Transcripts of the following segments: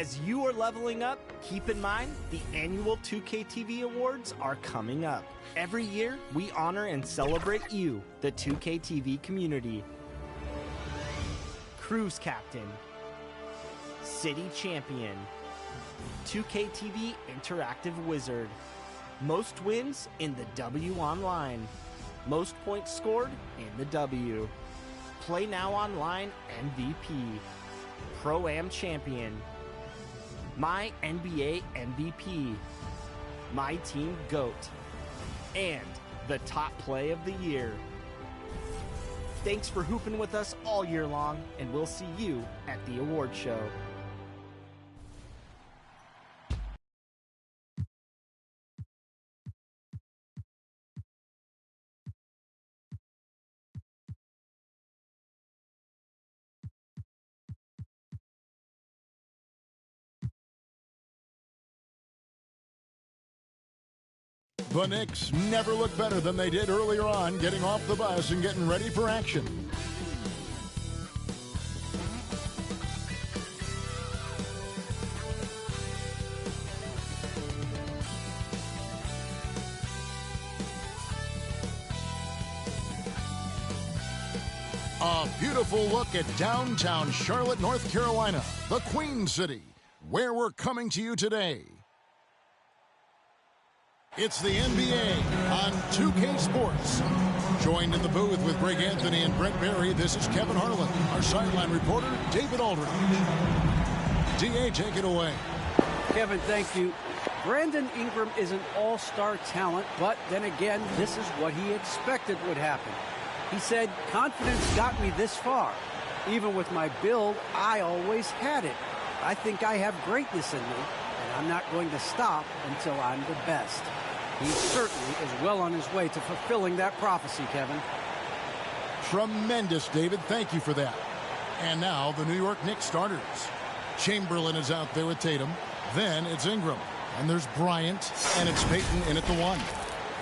As you are leveling up, keep in mind the annual 2K TV Awards are coming up. Every year, we honor and celebrate you, the 2K TV community. Cruise Captain, City Champion, 2K TV Interactive Wizard, most wins in the W Online, most points scored in the W, Play Now Online MVP, Pro-Am Champion, My NBA MVP, My Team GOAT, and the top play of the year. Thanks for hooping with us all year long, and we'll see you at the award show. The Knicks never looked better than they did earlier on, getting off the bus and getting ready for action. A beautiful look at downtown Charlotte, North Carolina, the Queen City, where we're coming to you today. It's the NBA on 2K Sports. Joined in the booth with Greg Anthony and Brent Berry, this is Kevin Harlan. Our sideline reporter, David Aldridge. DA, take it away. Kevin, thank you. Brandon Ingram is an all-star talent, but then again, this is what he expected would happen. He said, confidence got me this far. Even with my build, I always had it. I think I have greatness in me, and I'm not going to stop until I'm the best. He certainly is well on his way to fulfilling that prophecy, Kevin. Tremendous, David. Thank you for that. And now the New York Knicks starters. Chamberlain is out there with Tatum. Then it's Ingram. And there's Bryant. And it's Payton in at the 1.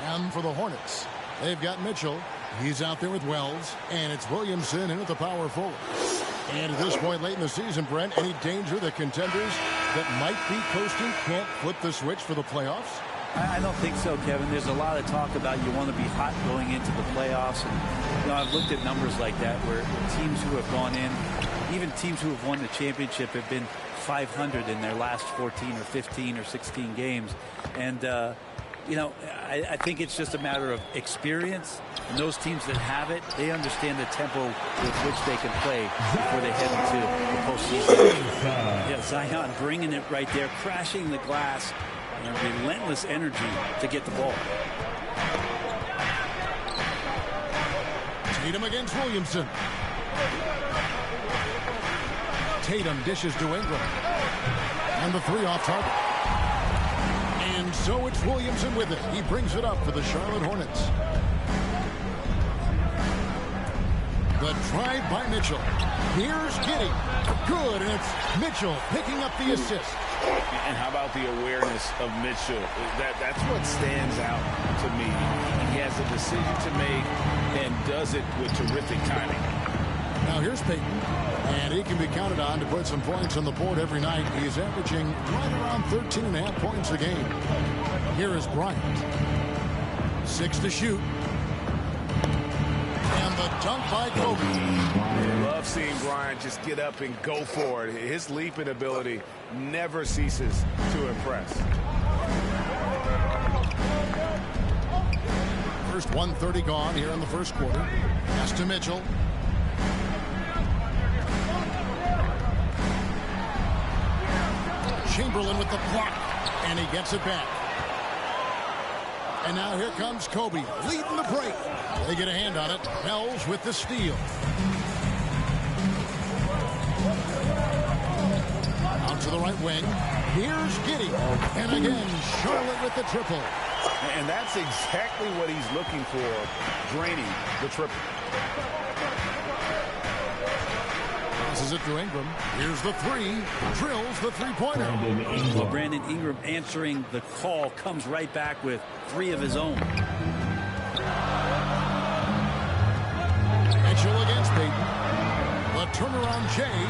And for the Hornets, they've got Mitchell. He's out there with Wells. And it's Williamson in at the power forward. And at this point late in the season, Brent, any danger that contenders that might be coasting can't flip the switch for the playoffs? I don't think so, Kevin. There's a lot of talk about you want to be hot going into the playoffs. And, I've looked at numbers like that where teams who have gone in, even teams who have won the championship have been 500 in their last 14 or 15 or 16 games. And, I think it's just a matter of experience. And those teams that have it, they understand the tempo with which they can play before they head into the postseason. Yeah, Zion bringing it right there, crashing the glass, and relentless energy to get the ball. Tatum against Williamson. Tatum dishes to Ingram. And the 3 off target. And so it's Williamson with it. He brings it up for the Charlotte Hornets. The drive by Mitchell. Here's Giddey. Good, and it's Mitchell picking up the assist. And how about the awareness of Mitchell? That's what stands out to me. He has a decision to make and does it with terrific timing. Now here's Payton. And he can be counted on to put some points on the board every night. He's averaging right around 13.5 points a game. Here is Bryant. 6 to shoot. And the dunk by Kobe. Love seeing Bryant just get up and go for it. His leaping ability never ceases to impress. First 1:30 gone here in the first quarter. Pass to Mitchell. Chamberlain with the block, and he gets it back. And now here comes Kobe, leading the break. They get a hand on it. Wells with the steal. Out to the right wing. Here's Giddey. And again, Charlotte with the triple. And that's exactly what he's looking for, draining the triple. Passes it to Ingram. Here's the 3. Drills the three-pointer. Well, Brandon Ingram answering the call comes right back with 3 of his own. Mitchell against Payton. The turnaround Jay.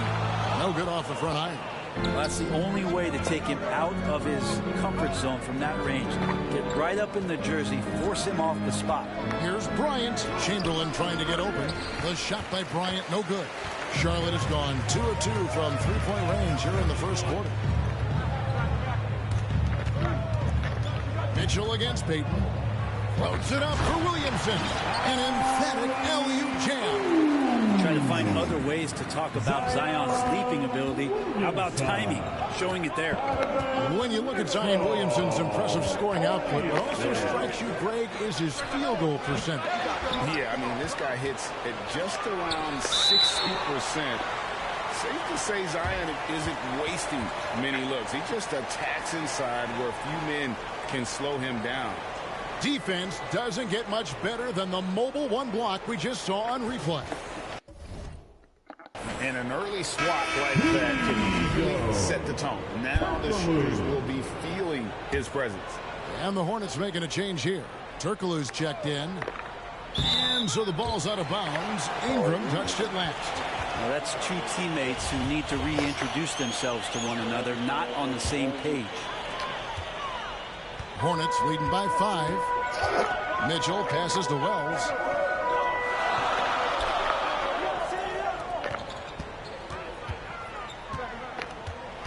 No good off the front iron. Well, that's the only way to take him out of his comfort zone from that range. Get right up in the jersey, force him off the spot. Here's Bryant. Chamberlain trying to get open. The shot by Bryant, no good. Charlotte has gone 2 of 2 from three-point range here in the first quarter. Mitchell against Payton. Floats it up for Williamson. An emphatic alley-oop jam. Try to find other ways to talk about Zion's leaping ability. How about timing? Showing it there. When you look at Zion Williamson's impressive scoring output, what also strikes you, Greg, is his field goal percentage. Yeah, I mean, this guy hits at just around 60%. Safe to say Zion isn't wasting many looks. He just attacks inside where few men can slow him down. Defense doesn't get much better than the mobile one block we just saw on replay. And an early swat like that can really set the tone. Now the shooters will be feeling his presence. And the Hornets making a change here. Turkoglu's checked in. And so the ball's out of bounds. Ingram touched it last. Well, that's two teammates who need to reintroduce themselves to one another, not on the same page. Hornets leading by 5. Mitchell passes to Wells.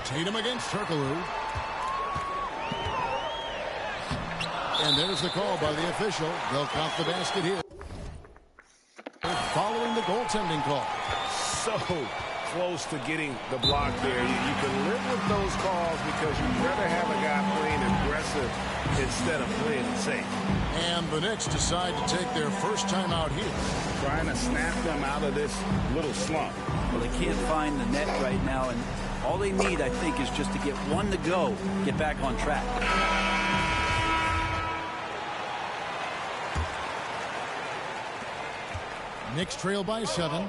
Tatum against Turkoglu. And there's the call by the official. They'll count the basket here. Following the goaltending call. So close to getting the block there. You can live with those calls because you'd rather have a guy playing aggressive instead of playing it safe. And the Knicks decide to take their first time out here. Trying to snap them out of this little slump. Well, they can't find the net right now, and all they need, I think, is just to get one to go, get back on track. Knicks trail by 7.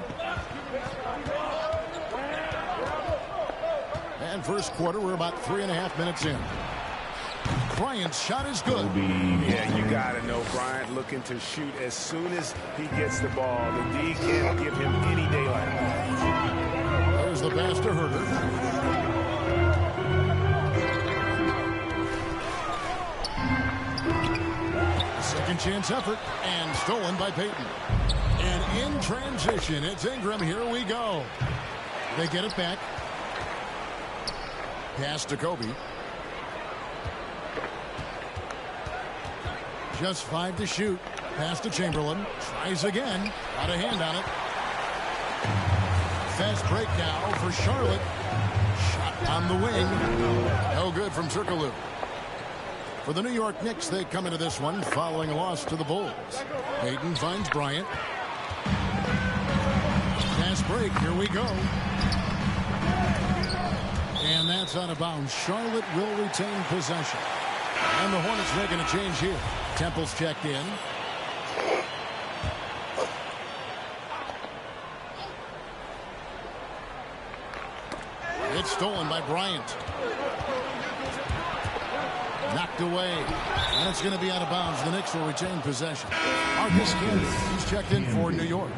And first quarter, we're about 3.5 minutes in. Bryant's shot is good. Yeah, you got to know Bryant looking to shoot as soon as he gets the ball. The D can't give him any daylight. There's the pass to Herter. Second chance effort, and stolen by Payton. And in transition, it's Ingram. Here we go. They get it back. Pass to Kobe. Just 5 to shoot. Pass to Chamberlain. Tries again. Got a hand on it. Fast break now for Charlotte. Shot on the wing. No good from Turkoglu. For the New York Knicks, they come into this one following a loss to the Bulls. Payton finds Bryant. Fast break. Here we go. And that's out of bounds. Charlotte will retain possession. And the Hornets making a change here. Temple's checked in. It's stolen by Bryant. Knocked away. And it's going to be out of bounds. The Knicks will retain possession. Marcus Camby, he's checked in for New York.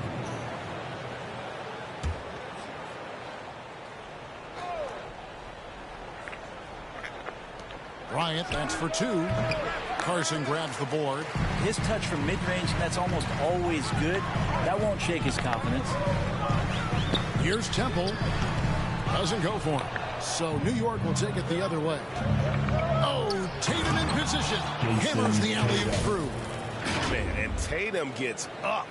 Bryant, that's for 2. Carson grabs the board. His touch from mid-range, that's almost always good. That won't shake his confidence. Here's Temple. Doesn't go for him. So New York will take it the other way. Oh, Tatum in position. Hammers the alley-oop through. Man, and Tatum gets up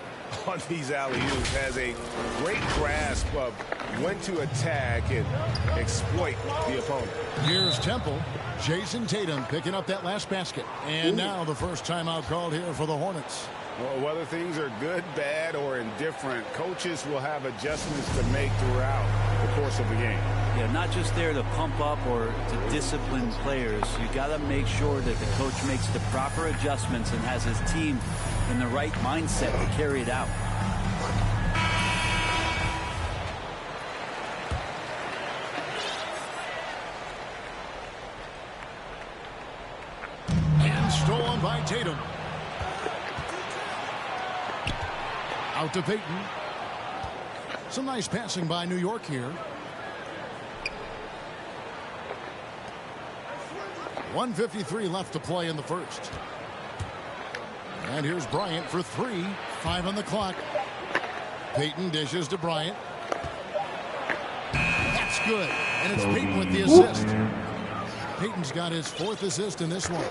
on these alley-oops. Has a great grasp of when to attack and exploit the opponent. Here's Temple. Jason Tatum picking up that last basket. And now the first timeout called here for the Hornets. Well, whether things are good, bad, or indifferent, coaches will have adjustments to make throughout the course of the game. Yeah, not just there to pump up or to discipline players. You got to make sure that the coach makes the proper adjustments and has his team in the right mindset to carry it out. And stolen by Tatum. Out to Payton. Some nice passing by New York here. 1:53 left to play in the first. And here's Bryant for three. 5 on the clock. Payton dishes to Bryant. That's good. And it's Payton with the assist. Payton's got his 4th assist in this one.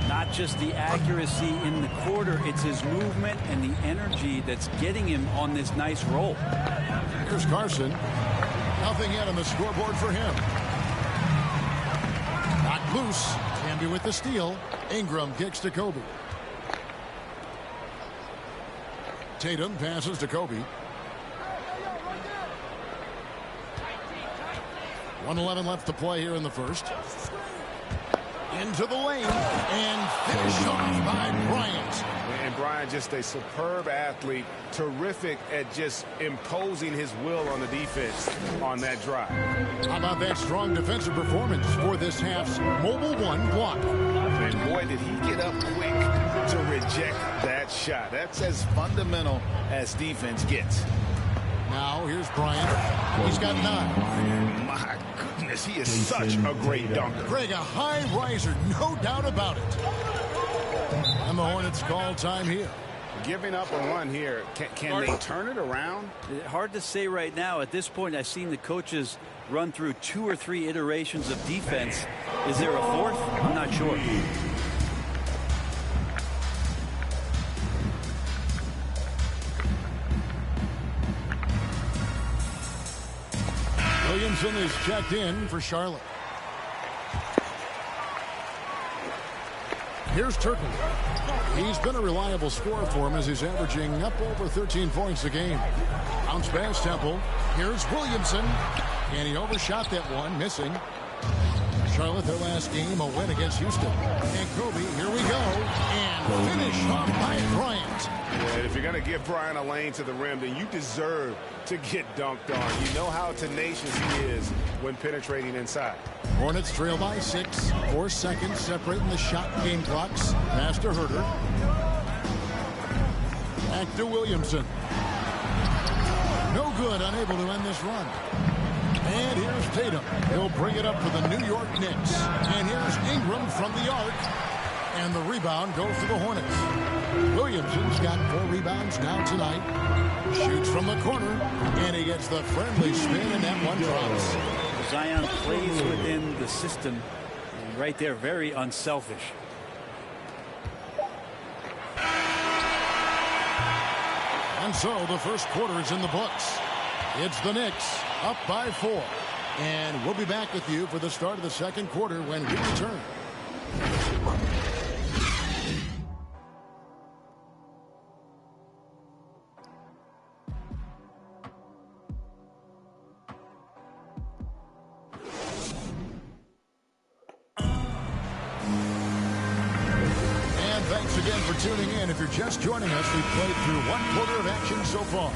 Not just the accuracy in the quarter, it's his movement and the energy that's getting him on this nice roll. Here's Carson. Nothing yet on the scoreboard for him. Knocked loose. Camby with the steal. Ingram kicks to Kobe. Tatum passes to Kobe. 1:11 left to play here in the first. Into the lane and finished off by Bryant. And Bryant, just a superb athlete, terrific at just imposing his will on the defense on that drive. How about that strong defensive performance for this half's mobile one block? And boy, did he get up quick to reject that shot. That's as fundamental as defense gets. Now here's Bryant. He's got 9. My goodness, he is such a great dunker. Greg, a high riser, no doubt about it. And the Hornets call time here. Giving up a run here. Can they turn it around? Hard to say right now. At this point, I've seen the coaches run through 2 or 3 iterations of defense. Is there a 4th? I'm not sure. Williamson is checked in for Charlotte. Here's Turkey. He's been a reliable scorer for him as he's averaging up over 13 points a game. Bounce pass Temple. Here's Williamson. And he overshot that one, missing. Charlotte, their last game, a win against Houston. And Kobe, here we go. And finish off by Bryant. Yeah, if you're going to give Bryant a lane to the rim, then you deserve to get dunked on. You know how tenacious he is when penetrating inside. Hornets trail by 6. 4 seconds separating the shot game clocks. Pass to Herter. Back to Williamson. No good, unable to end this run. And here's Tatum. He'll bring it up for the New York Knicks. And here's Ingram from the arc. And the rebound goes to the Hornets. Williamson's got 4 rebounds now tonight. Shoots from the corner. And he gets the friendly spin, and that one drops. Zion plays within the system. And right there, very unselfish. And so the first quarter is in the books. It's the Knicks up by 4. And we'll be back with you for the start of the second quarter when we return. And thanks again for tuning in. If you're just joining us, we've played through 1 quarter of action so far.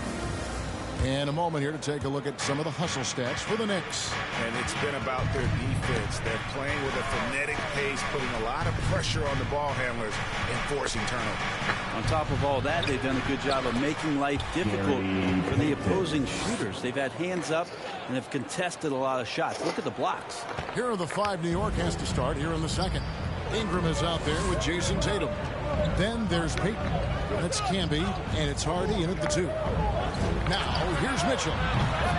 And a moment here to take a look at some of the hustle stats for the Knicks. And it's been about their defense. They're playing with a frenetic pace, putting a lot of pressure on the ball handlers and forcing turnovers. On top of all that, they've done a good job of making life difficult for the opposing shooters. They've had hands up and have contested a lot of shots. Look at the blocks. Here are the 5 New York has to start here in the second. Ingram is out there with Jason Tatum. Then there's Payton. That's Camby, and it's Hardy in at the 2. Now, here's Mitchell.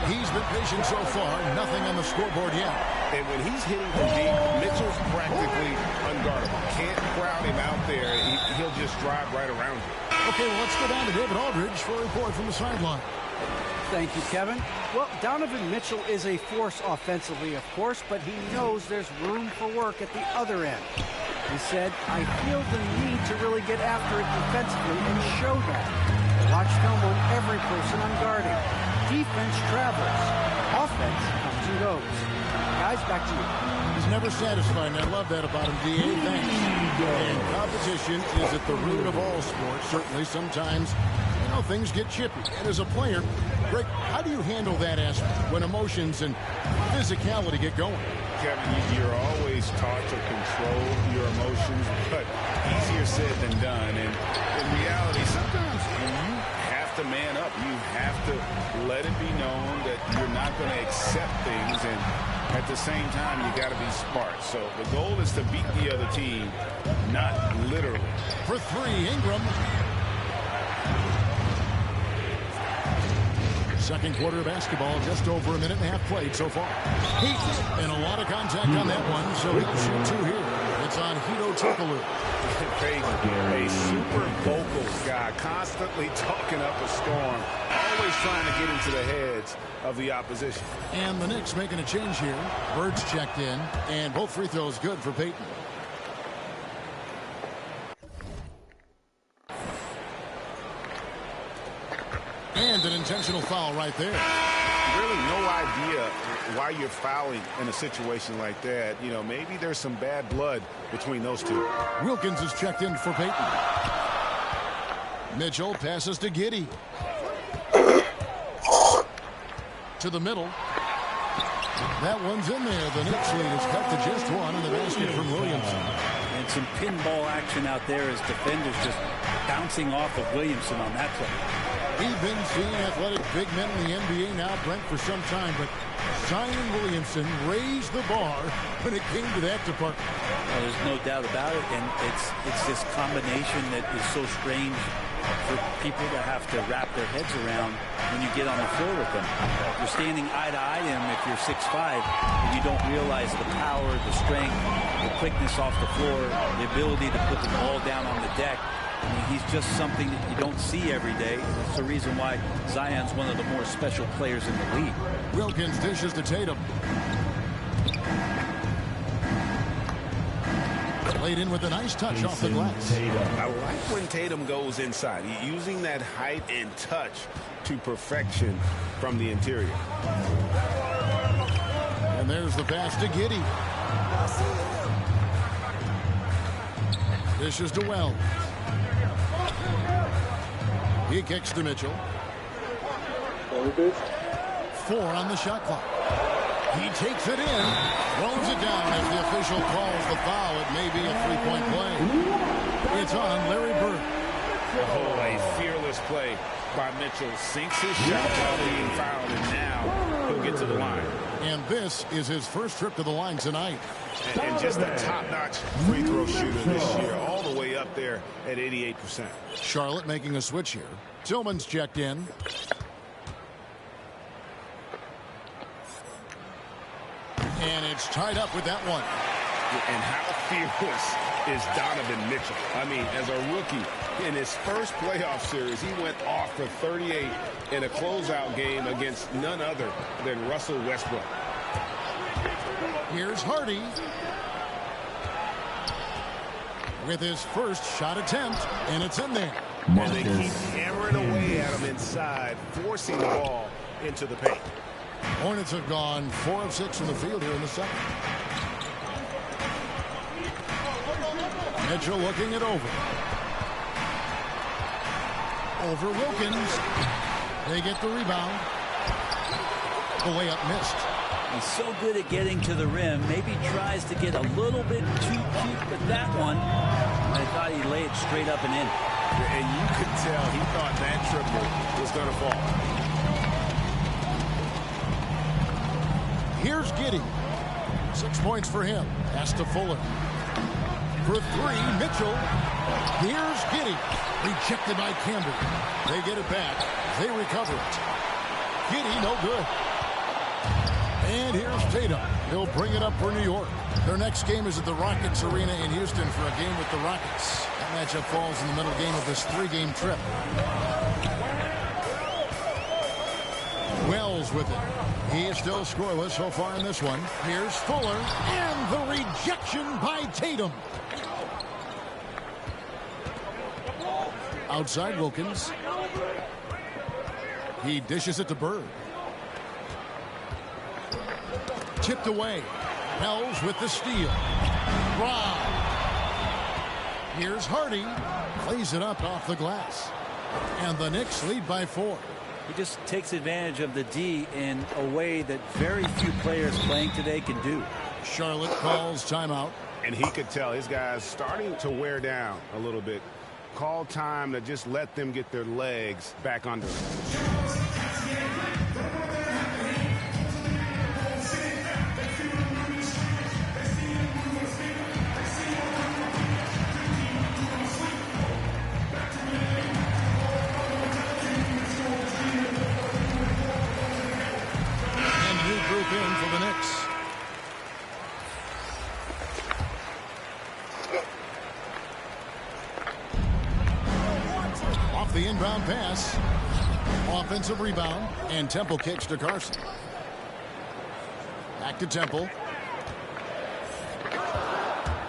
He's been patient so far. Nothing on the scoreboard yet. And when he's hitting from deep, Mitchell's practically unguardable. Can't crowd him out there. He'll just drive right around you. Okay, well, let's go down to David Aldridge for a report from the sideline. Thank you, Kevin. Well, Donovan Mitchell is a force offensively, of course, but he knows there's room for work at the other end. He said, I feel the need to really get after it defensively and show that. Watch film on every person I'm guarding. Defense travels. Offense comes and goes. Guys, back to you. He's never satisfied, and I love that about him, D.A. Thanks. And competition is at the root of all sports. Certainly, sometimes, things get chippy. And as a player, Greg, how do you handle that aspect when emotions and physicality get going? Kevin, you're always taught to control your emotions, but easier said than done. And in reality, sometimes you have to to man up. You have to let it be known that you're not going to accept things, and at the same time, you got to be smart. So the goal is to beat the other team, not literally. For three, Ingram. Second quarter basketball, just over a minute and a half played so far. Heat, and a lot of contact on that one, so he'll shoot two here. It's on Hito Turkoglu. A super vocal guy, constantly talking up a storm, always trying to get into the heads of the opposition. And the Knicks making a change here. Bird's checked in, and both free throws good for Payton. And an intentional foul right there. Really no idea why you're fouling in a situation like that. You know, maybe there's some bad blood between those two. Wilkins is checked in for Payton. Mitchell passes to Giddey. To the middle. That one's in there. The Knicks lead is cut to just one in the basket from Williamson. And some pinball action out there as defenders just bouncing off of Williamson on that play. We've been seeing athletic big men in the NBA now, Brent, for some time, but Zion Williamson raised the bar when it came to that department. Well, there's no doubt about it, and it's this combination that is so strange for people to have to wrap their heads around when you get on the floor with them. You're standing eye to eye to him if you're 6'5", and you don't realize the power, the strength, the quickness off the floor, the ability to put the ball down on the deck. I mean, he's just something that you don't see every day. That's the reason why Zion's one of the more special players in the league. Wilkins dishes to Tatum. Played in with a nice touch off the glass. I like when Tatum goes inside. He's using that height and touch to perfection from the interior. And there's the pass to Giddey. Dishes to Wells. He kicks to Mitchell. 4 on the shot clock. He takes it in, throws it down as the official calls the foul. It may be a three-point play. It's on Larry Bird. Oh, a fearless play by Mitchell. Sinks his shot while being fouled, and now he'll get to the line. And this is his first trip to the line tonight. And just a top-notch free throw shooter this year, all the way up there at 88%. Charlotte making a switch here. Tillman's checked in. And it's tied up with that one. And how fearless is Donovan Mitchell? I mean, as a rookie, in his first playoff series, he went off for 38 in a closeout game against none other than Russell Westbrook. Here's Hardy with his first shot attempt, and it's in there. And they keep hammering away at him inside, forcing the ball into the paint. Hornets have gone 4 of 6 from the field here in the second. Mitchell looking it over. Over Wilkins. They get the rebound. The layup missed. He's so good at getting to the rim. Maybe tries to get a little bit too cute with that one. I thought he laid it straight up and in. And you could tell he thought that triple was going to fall. Here's Giddey. 6 points for him. Pass to Fuller. For 3, Mitchell. Here's Giddey. Rejected by Campbell. They get it back. They recover it. Giddey, no good. And here's Tatum. He'll bring it up for New York. Their next game is at the Rockets Arena in Houston for a game with the Rockets. That matchup falls in the middle game of this 3-game trip. Wells with it. He is still scoreless so far in this one. Here's Fuller. And the rejection by Tatum. Outside Wilkins. He dishes it to Bird. Tipped away. Wells with the steal. Rob. Here's Hardy. Plays it up off the glass. And the Knicks lead by 4. He just takes advantage of the D in a way that very few players playing today can do. Charlotte calls timeout. And he could tell his guys starting to wear down a little bit Call time to just let them get their legs back under them. Group in for the Knicks. Off the inbound pass. Offensive rebound. And Temple kicks to Carson. Back to Temple.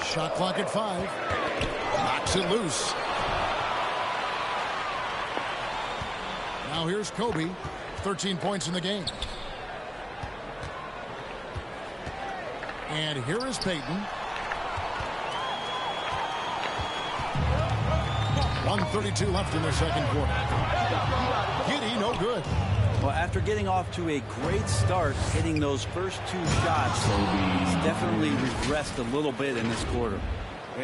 Shot clock at 5. Knocks it loose. Now here's Kobe. 13 points in the game. And here is Payton. 1:32 left in the second quarter. Giddey, no good. Well, after getting off to a great start, hitting those first 2 shots, he's definitely regressed a little bit in this quarter.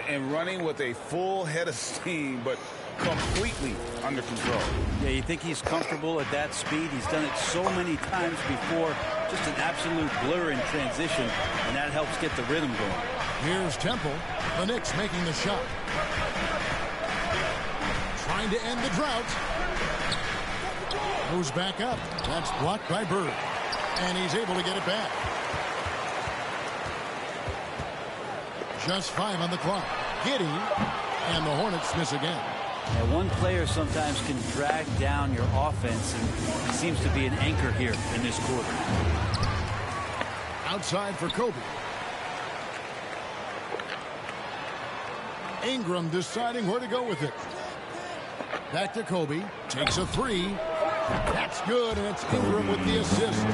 And running with a full head of steam, but completely under control. Yeah, you think he's comfortable at that speed? He's done it so many times before. Just an absolute blur in transition, and that helps get the rhythm going. Here's Temple. The Knicks making the shot. Trying to end the drought. Moves back up. That's blocked by Bird. And he's able to get it back. Just 5 on the clock. Giddey. And the Hornets miss again. Yeah, one player sometimes can drag down your offense, and he seems to be an anchor here in this quarter. Outside for Kobe. Ingram deciding where to go with it. Back to Kobe. Takes a 3. That's good, and it's Ingram with the assist.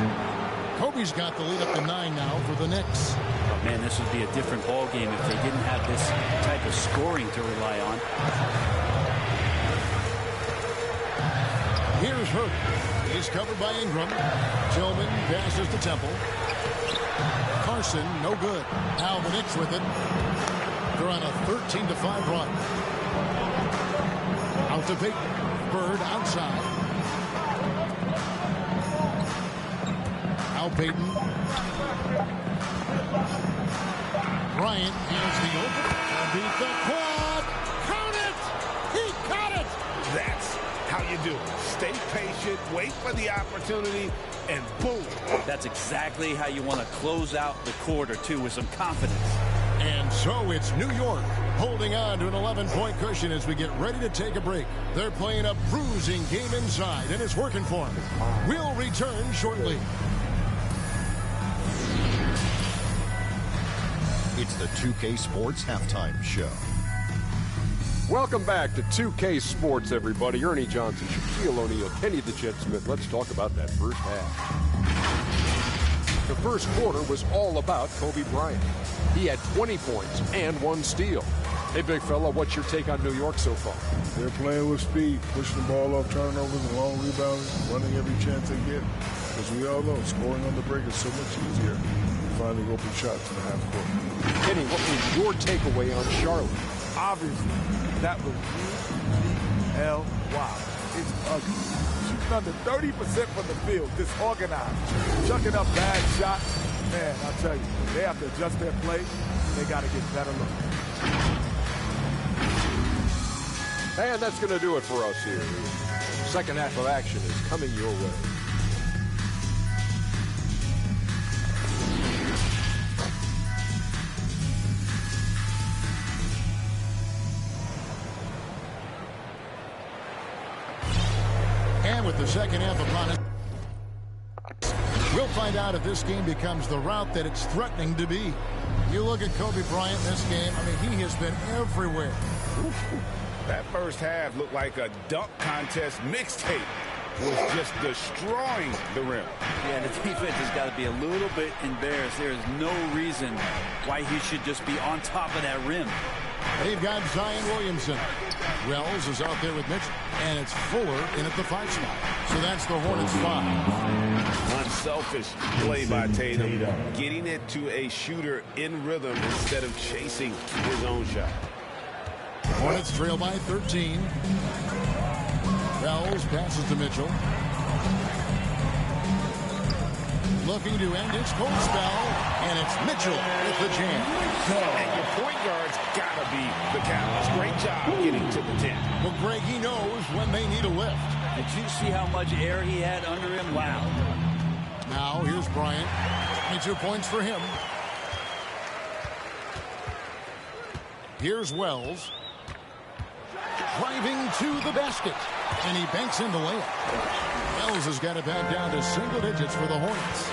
Kobe's got the lead up to 9 now for the Knicks. Oh, man, this would be a different ball game if they didn't have this type of scoring to rely on. Here's Hurt. He's covered by Ingram. Tillman passes to Temple. Carson, no good. Now the Knicks with it. They're on a 13-5 run. Out to Payton. Bird outside. Now Payton. Bryant has the open. Beat the quad. Count it! He caught it! That's how you do it. Stay patient, wait for the opportunity, and boom. That's exactly how you want to close out the quarter, too, with some confidence. And so it's New York holding on to an 11-point cushion as we get ready to take a break. They're playing a bruising game inside, and it's working for them. We'll return shortly. It's the 2K Sports Halftime Show. Welcome back to 2K Sports, everybody. Ernie Johnson, Shaquille O'Neal, Kenny the Jet Smith. Let's talk about that first half. The first quarter was all about Kobe Bryant. He had 20 points and 1 steal. Hey, big fella, what's your take on New York so far? They're playing with speed, pushing the ball off turnovers and long rebounding, running every chance they get. As we all know, scoring on the break is so much easier than finding open shots in the half court. Kenny, what was your takeaway on Charlotte? Obviously, that was U-G-L-Y. It's ugly. Shooting under 30% from the field, disorganized, chucking up bad shots. Man, I'll tell you, they have to adjust their play. They got to get better looking. And that's going to do it for us here. Second half of action is coming your way. And with the second half upon us, we'll find out if this game becomes the route that it's threatening to be. You look at Kobe Bryant in this game, I mean, he has been everywhere. That first half looked like a dunk contest mixtape. Was just destroying the rim. Yeah, the defense has got to be a little bit embarrassed. There is no reason why he should just be on top of that rim. They've got Zion Williamson. Wells is out there with Mitchell. And it's Fuller in at the 5 spot. So that's the Hornets 5. Unselfish play by Tatum. Getting it to a shooter in rhythm instead of chasing his own shot. Hornets trail by 13. Wells passes to Mitchell. Looking to end its cold spell, and it's Mitchell with the jam. And your point guard's got to be the catalyst. Great job getting to the 10. Well, Greg, he knows when they need a lift. Did you see how much air he had under him? Wow. Now, here's Bryant. 22 points for him. Here's Wells. Driving to the basket. And he banks in the layup. Wells has got it back down to single digits for the Hornets.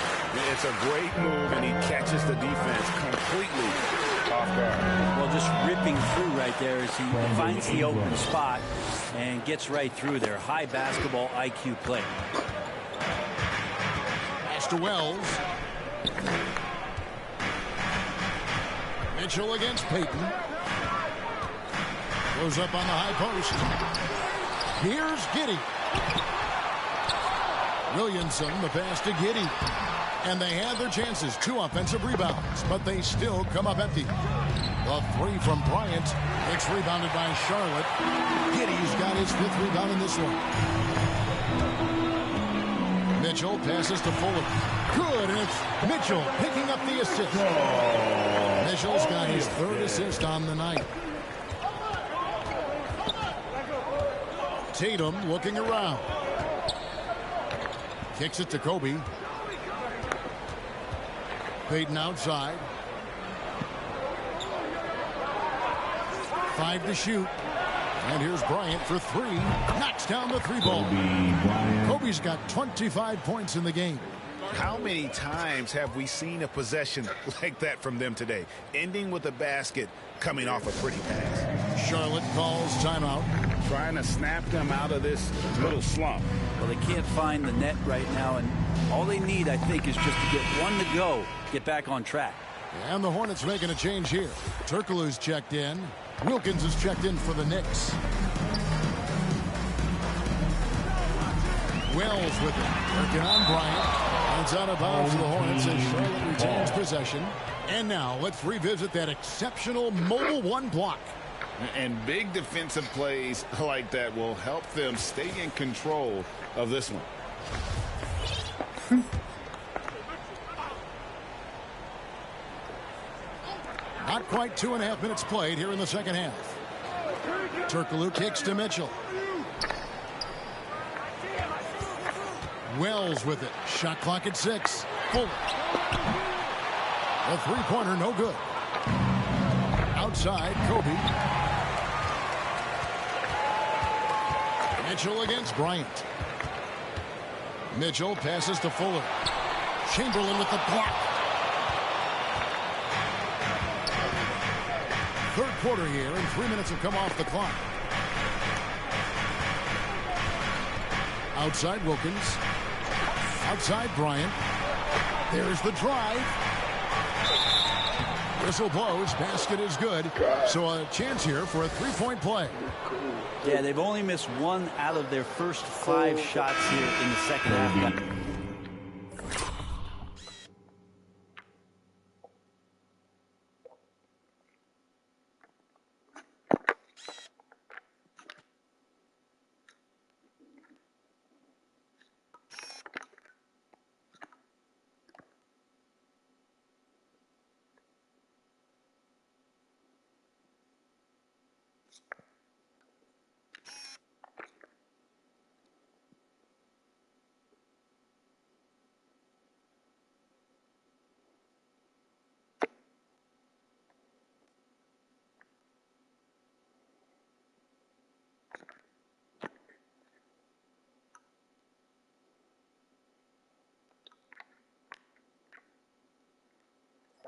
It's a great move, and he catches the defense completely off guard. Well, just ripping through right there as he finds the open spot and gets right through there. High basketball IQ play. Pass to Wells. Mitchell against Payton. Goes up on the high post. Here's Giddey. Williamson, the pass to Giddey. And they had their chances. 2 offensive rebounds, but they still come up empty. The 3 from Bryant. It's rebounded by Charlotte. Giddey's got his 5th rebound in this one. Mitchell passes to Fuller. Good, and it's Mitchell picking up the assist. Mitchell's got his 3rd assist on the night. Tatum looking around. Kicks it to Kobe. Payton outside. 5 to shoot. And here's Bryant for 3. Knocks down the 3 ball. Kobe's got 25 points in the game. How many times have we seen a possession like that from them today? Ending with a basket, coming off a pretty pass. Charlotte calls timeout. Trying to snap them out of this little slump. Well, they can't find the net right now, and all they need, I think, is just to get one to go, get back on track. And the Hornets making a change here. Turkoglu's checked in. Wilkins is checked in for the Knicks. Wells with it. Working on Bryant. It's out of bounds for the Hornets as Charlotte retains possession. And now let's revisit that exceptional mobile 1 block. And big defensive plays like that will help them stay in control of this one. Not quite 2.5 minutes played here in the second half. Turkoglu kicks to Mitchell. Wells with it. Shot clock at 6. Fuller. The 3-pointer no good. Outside, Kobe. Mitchell against Bryant. Mitchell passes to Fuller. Chamberlain with the block. 3rd quarter here, and 3 minutes have come off the clock. Outside Wilkins. Outside Bryant. There's the drive. Whistle blows. Basket is good. So a chance here for a 3-point play. Yeah, they've only missed 1 out of their first 5 shots here in the second half.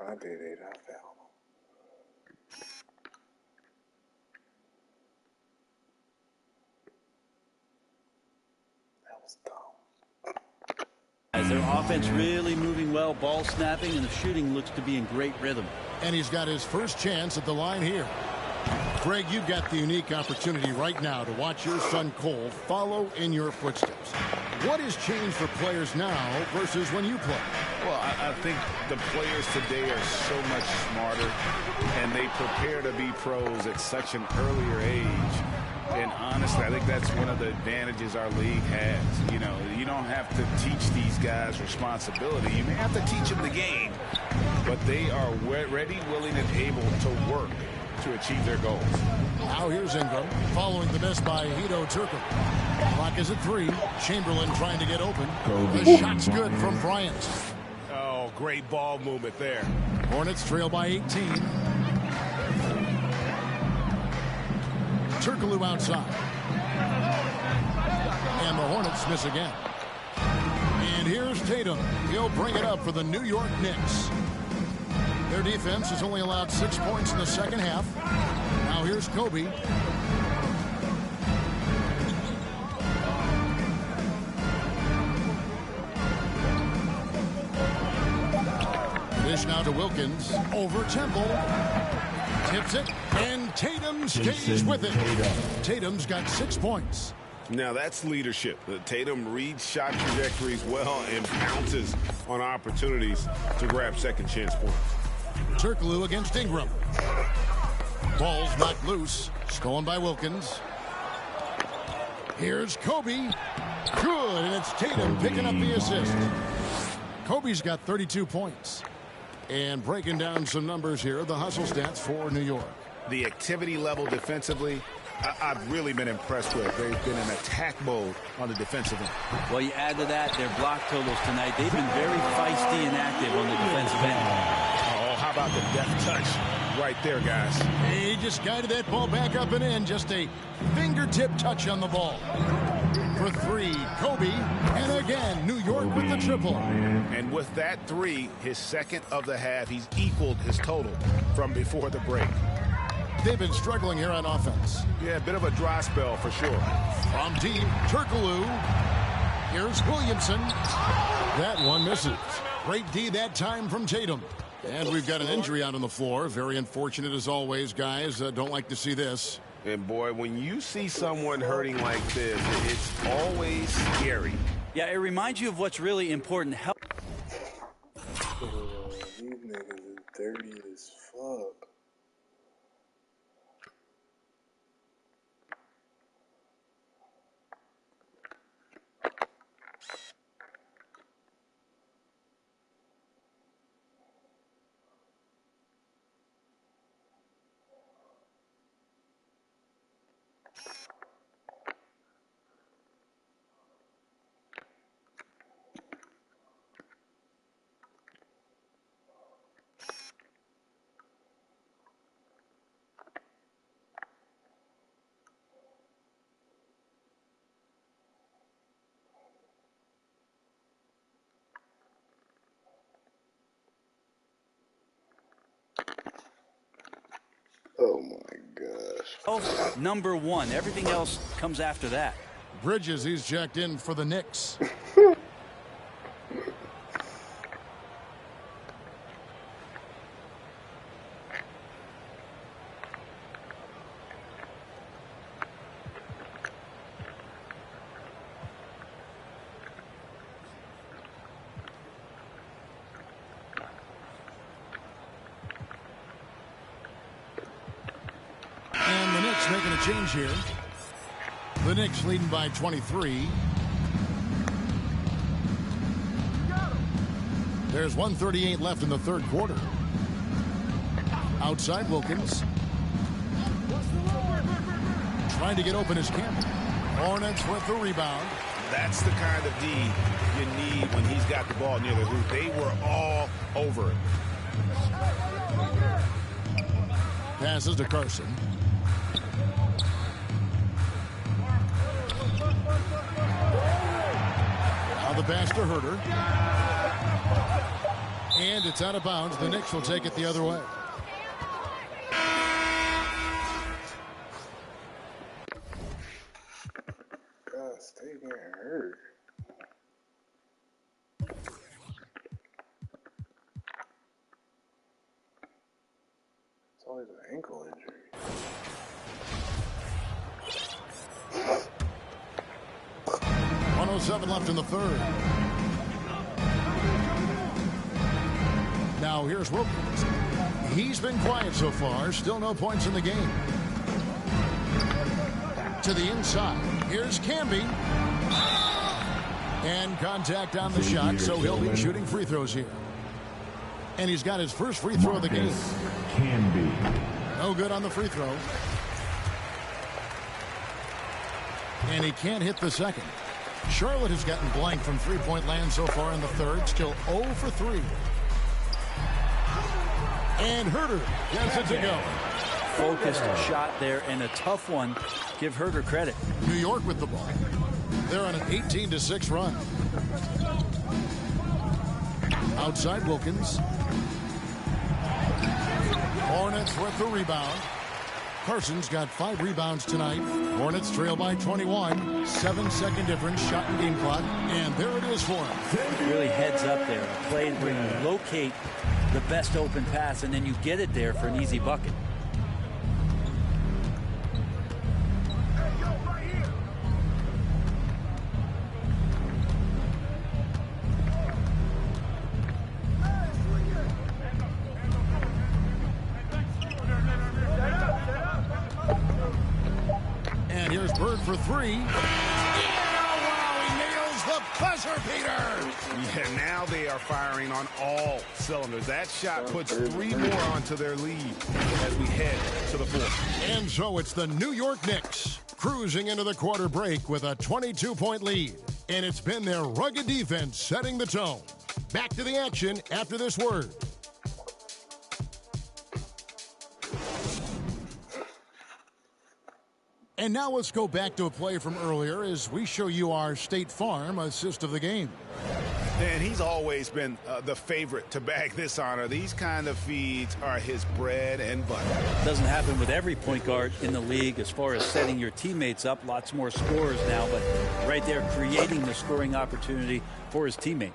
I did it. I found him. That was dumb. As their offense really moving well, ball snapping, and the shooting looks to be in great rhythm. And he's got his first chance at the line here. Greg, you've got the unique opportunity right now to watch your son Cole follow in your footsteps. What has changed for players now versus when you played? Well, I think the players today are so much smarter, and they prepare to be pros at such an earlier age. And honestly, I think that's one of the advantages our league has. You know, you don't have to teach these guys responsibility. You may have to teach them the game, but they are ready, willing, and able to work to achieve their goals. Now here's Ingram, following the miss by Hito Turco. Clock is at 3. Chamberlain trying to get open. The shot's good from Bryant. Oh, great ball movement there. Hornets trail by 18. Turkoglu outside. And the Hornets miss again. And here's Tatum. He'll bring it up for the New York Knicks. Their defense has only allowed 6 points in the second half. Now here's Kobe. Dish now to Wilkins. Over Temple. Tips it. And Tatum stays with it. Tatum's got 6 points. Now that's leadership. Tatum reads shot trajectories well and pounces on opportunities to grab second chance points. Turkoglu against Ingram. Ball's knocked loose. Stolen by Wilkins. Here's Kobe. Good, and it's Tatum picking up the assist. Kobe's got 32 points. And breaking down some numbers here, the hustle stats for New York. The activity level defensively, I've really been impressed with. They've been in attack mode on the defensive end. Well, you add to that their block totals tonight. They've been very feisty and active on the defensive end. How about the deft touch right there, guys? He just guided that ball back up and in. Just a fingertip touch on the ball. For 3, Kobe. And again, New York with the triple. And with that 3, his second of the half, he's equaled his total from before the break. They've been struggling here on offense. Yeah, a bit of a dry spell for sure. From deep, Turkoglu. Here's Williamson. That one misses. Great D that time from Tatum. And we've got an injury out on the floor. Very unfortunate as always, guys. Don't like to see this. And boy, when you see someone hurting like this, it's always scary. Yeah, it reminds you of what's really important. These niggas is dirty as fuck. Oh my gosh. Oh, number 1. Everything else comes after that. Bridges, he's checked in for the Knicks. And the Knicks making a change here. The Knicks leading by 23. There's 1:38 left in the third quarter. Outside Wilkins. Trying to get open is Campbell. Hornets with the rebound. That's the kind of D you need when he's got the ball near the hoop. They were all over it. Passes to Carson. Now the pass to Herter. And it's out of bounds. The Knicks will take it the other way. God, stay getting hurt. It's always an ankle injury. 1:07 left in the third. Now here's Wilkins. He's been quiet so far. Still no points in the game. To the inside. Here's Camby. And contact on the shot, so he'll be shooting free throws here. And he's got his first free throw of the game. No good on the free throw. And he can't hit the second. Charlotte has gotten blank from three-point land so far in the third. Still 0 for 3. And Herter gets it to go. Focused shot there and a tough one. Give Herter credit. New York with the ball. They're on an 18-6 run. Outside Wilkins. Hornets with the rebound. Carson's got 5 rebounds tonight. Hornets trail by 21. 7-second difference, shot and game clock. And there it is for him. Really heads up there. A play where you locate the best open pass and then you get it there for an easy bucket. For 3. Yeah, wow, he nails the buzzer beater. Yeah, now they are firing on all cylinders. That shot puts 3 more onto their lead as we head to the fourth. And so it's the New York Knicks cruising into the quarter break with a 22-point lead. And it's been their rugged defense setting the tone. Back to the action after this word. And now let's go back to a play from earlier as we show you our State Farm assist of the game. And he's always been the favorite to bag this honor. These kind of feeds are his bread and butter. Doesn't happen with every point guard in the league as far as setting your teammates up. Lots more scorers now, but right there creating the scoring opportunity for his teammate.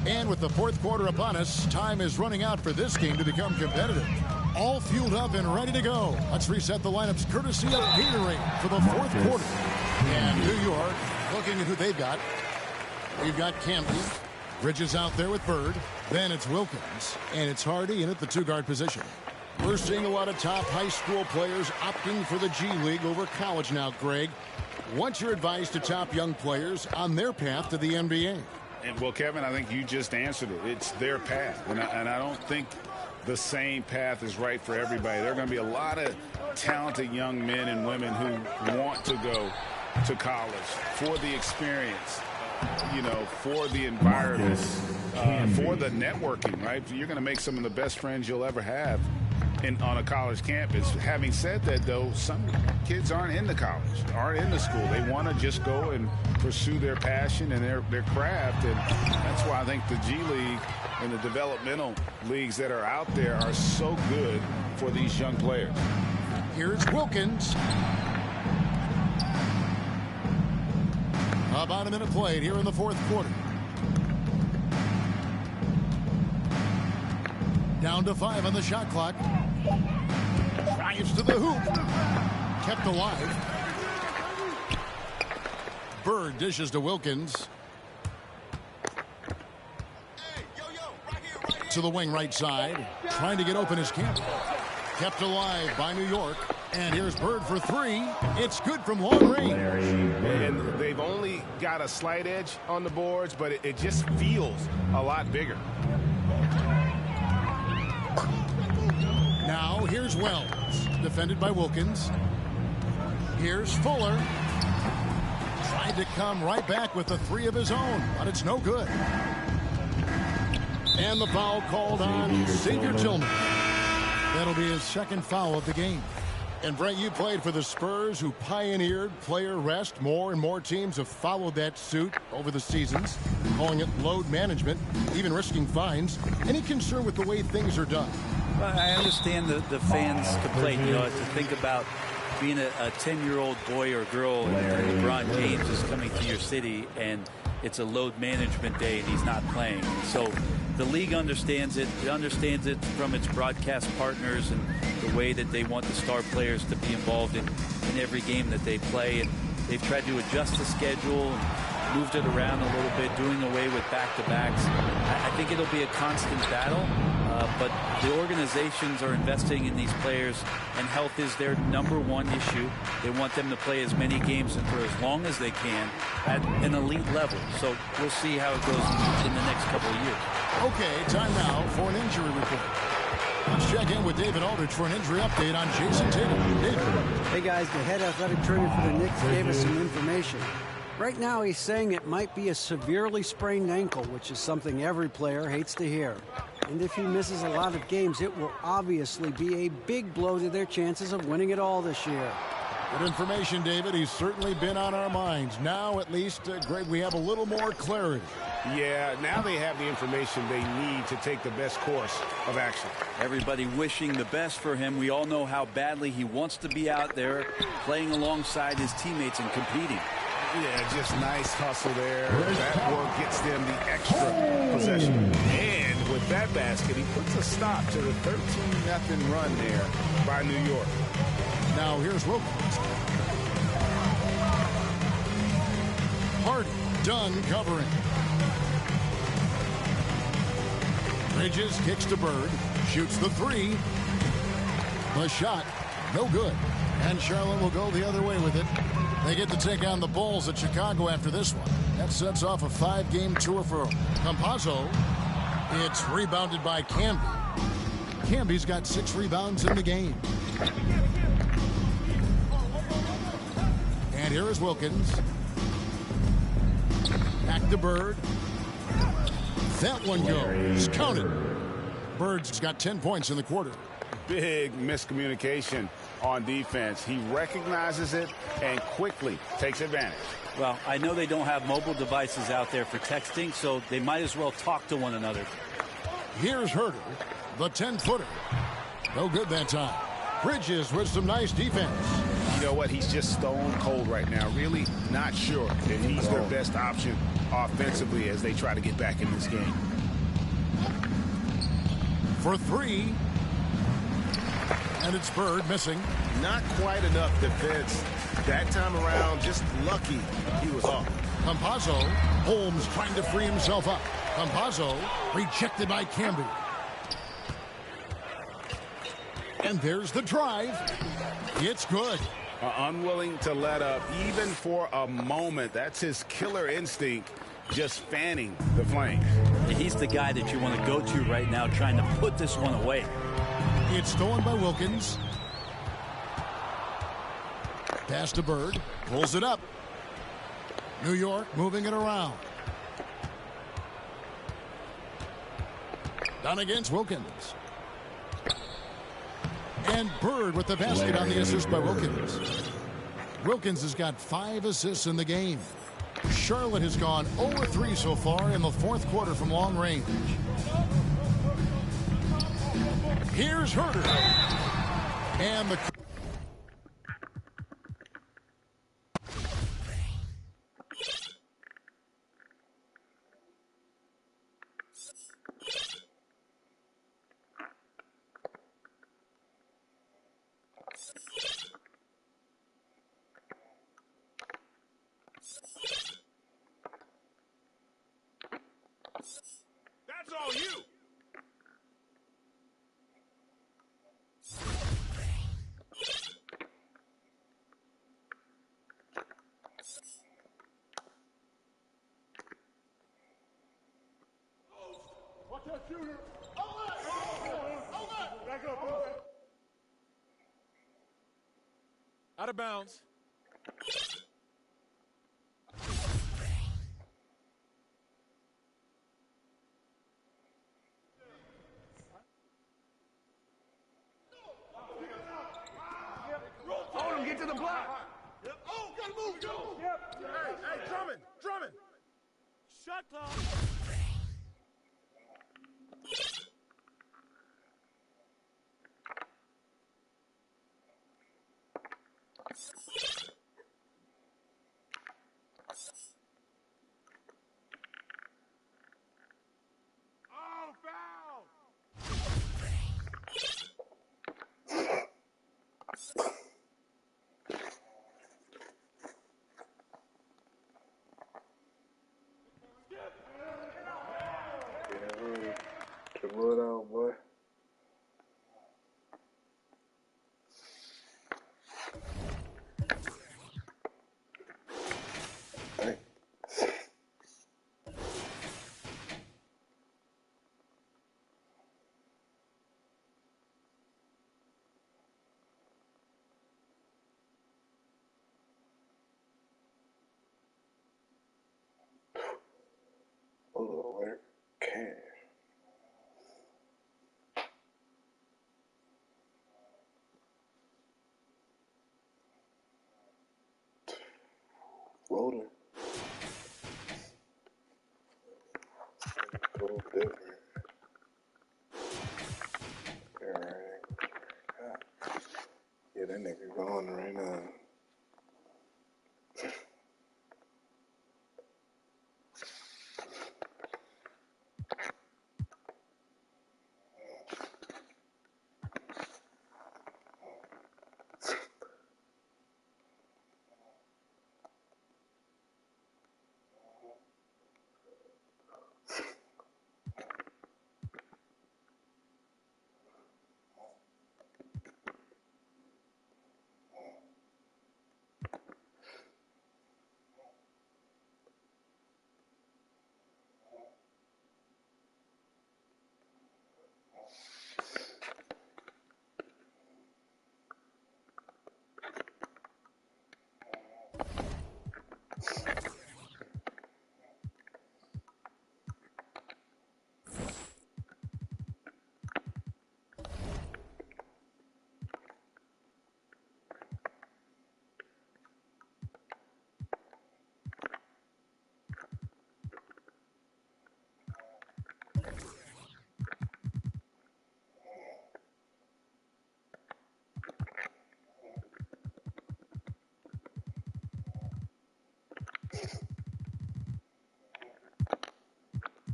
And with the fourth quarter upon us, time is running out for this game to become competitive. All fueled up and ready to go. Let's reset the lineups courtesy of Gatorade for the fourth quarter. And New York looking at who they've got. We've got Camby. Bridges out there with Bird. Then it's Wilkins. And it's Hardy in at the 2-guard position. We're seeing a lot of top high school players opting for the G League over college now, Greg. What's your advice to top young players on their path to the NBA? And well, Kevin, I think you just answered it. It's their path. And I don't think the same path is right for everybody. There are going to be a lot of talented young men and women who want to go to college for the experience, you know, for the environment, for the networking, right? You're going to make some of the best friends you'll ever have on a college campus. Having said that, though, some kids aren't into college, aren't into school. They want to just go and pursue their passion and their craft, and that's why I think the G League and the developmental leagues that are out there are so good for these young players. Here's Wilkins. About a minute played here in the fourth quarter. Down to 5 on the shot clock. Drives to the hoop. Kept alive. Bird dishes to Wilkins. To the wing right side. Trying to get open his camp. Kept alive by New York. And here's Bird for 3. It's good from long range. And they've only got a slight edge on the boards, but it just feels a lot bigger. Now here's Wells. Defended by Wilkins. Here's Fuller. Tried to come right back with the 3 of his own, but it's no good. And the foul called on Xavier Tillman. That'll be his second foul of the game. And Brent, you played for the Spurs, who pioneered player rest. More and more teams have followed that suit over the seasons, calling it load management, even risking fines. Any concern with the way things are done? Well, I understand the fans' complaint. You know, to think about being a 10-year-old boy or girl and LeBron James is coming to your city and it's a load management day and he's not playing. And so the league understands it. It understands it from its broadcast partners and the way that they want the star players to be involved in every game that they play. And They've tried to adjust the schedule, moved it around a little bit, doing away with back-to-backs. I think it'll be a constant battle, but the organizations are investing in these players, and health is their #1 issue. They want them to play as many games and for as long as they can at an elite level. So we'll see how it goes in the next couple of years. Okay, time now for an injury report. Let's check in with David Aldridge for an injury update on Jason Tatum. David. Hey guys, the head athletic trainer for the Knicks gave us some information. Right now he's saying it might be a severely sprained ankle, which is something every player hates to hear. And if he misses a lot of games, it will obviously be a big blow to their chances of winning it all this year. Good information, David. He's certainly been on our minds. Now, at least, Greg, we have a little more clarity. Yeah, now they have the information they need to take the best course of action. Everybody wishing the best for him. We all know how badly he wants to be out there playing alongside his teammates and competing. Yeah, just nice hustle there. That work gets them the extra possession. And with that basket, he puts a stop to the 13-0 run there by New York. Now here's Wilkins. Hardy done covering. Bridges kicks to Bird. Shoots the three. The shot, no good. And Charlotte will go the other way with it. They get to take on the Bulls at Chicago after this one. That sets off a 5-game tour for Campazzo. It's rebounded by Camby. Camby's got 6 rebounds in the game. And here is Wilkins. Back to Bird. That one goes. Counted. Bird's got 10 points in the quarter. Big miscommunication on defense. He recognizes it and quickly takes advantage. Well, I know they don't have mobile devices out there for texting, so they might as well talk to one another. Here's Herter, the 10-footer. No good that time. Bridges with some nice defense. You know what? He's just stone cold right now. Really not sure if he's their best option offensively as they try to get back in this game. For 3. And it's Bird missing. Not quite enough defense. That time around, just lucky he was off. Campazzo. Holmes trying to free himself up. Campazzo rejected by Camby. And there's the drive. It's good. Unwilling to let up even for a moment. That's his killer instinct, just fanning the flame. He's the guy that you want to go to right now, trying to put this one away. It's stolen by Wilkins. Pass to Bird. Pulls it up. New York moving it around. Down against Wilkins. And Bird with the basket on the assist by Wilkins. Wilkins has got 5 assists in the game. Charlotte has gone 0-3 so far in the 4th quarter from long range. Here's Herter. And the... That's all you. Watch that shooter. Back up. Out of bounds. Hold him, get to the block. Oh, gotta move. Yep. Hey, Drummond. Shot clock. Oh, foul. Floater. A little different. Yeah, that nigga gone right now.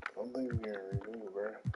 I don't think we can redo, bro.